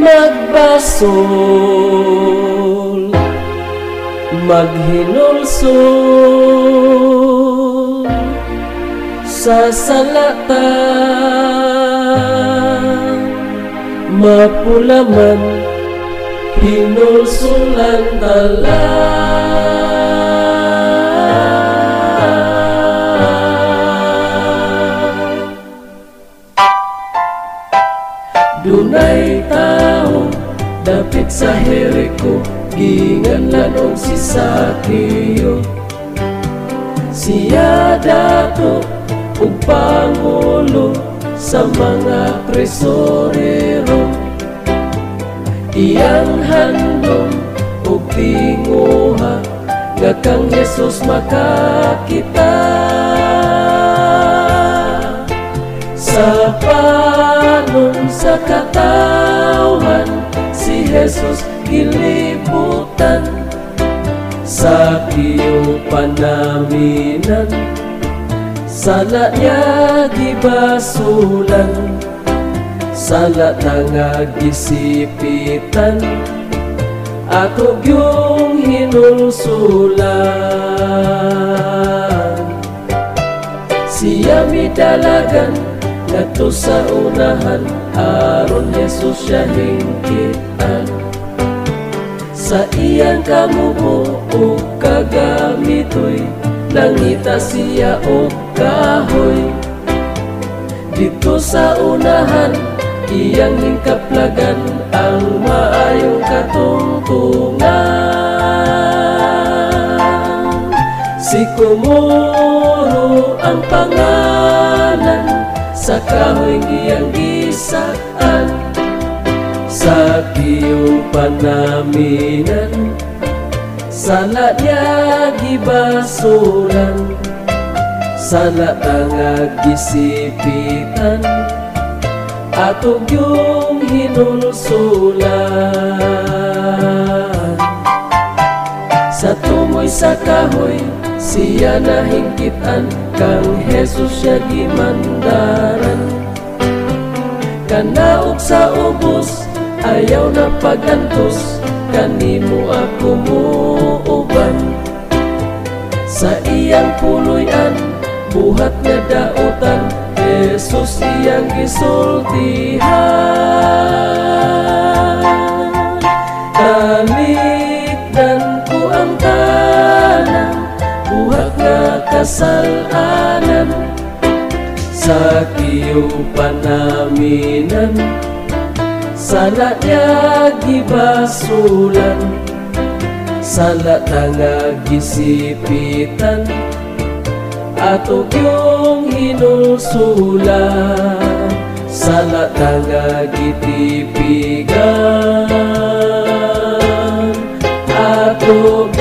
magbasol, maghinulsol sa salata, mapulaman, hinulsulan tala. Dunay tao dapit sa Jericho, ginganlan og si Zaqueo. Siya dato ug pangulo sa mga tresorero. Iyang handom ug tinguha nga kang Jesus makakita. Sa panon sa katawhan si Jesus gilibutan, Zaqueo panaminan, sala niya gibasulan, sala nga gisipitan, ato yung hinulsulan. Siya midalagan ngadto sa unahan, aron Jesus siya hingkitan. Sa iyang kamubo o kagamitoy, nangita siya o kahoy. Dito sa unahan, iyang hingkaplagan ang maayong katungtungan. Si Kumuro ang pangalan, sa kahoy iyang gisaan. Zaqueo panaminan, sala niya gibasulan, sala nga gisipitan, atog yung hinulsulan. Sa tumoy sa kahoy siya nahingkitan, kang Jesus siya gimandaran. Kanaog sa ubos ayaw na pagantos, kanimo ako muuban. Sa iyang puloy-an buhat nga dautan, Jesus iyang gisultihan. Kalikdan ko ang tanan, buhat nga kasalanan. Zaqueo panaminan, sala niya gibasulan, sala nga gisipitan, atog yung hinulsulan, sala nga gitipigan, atog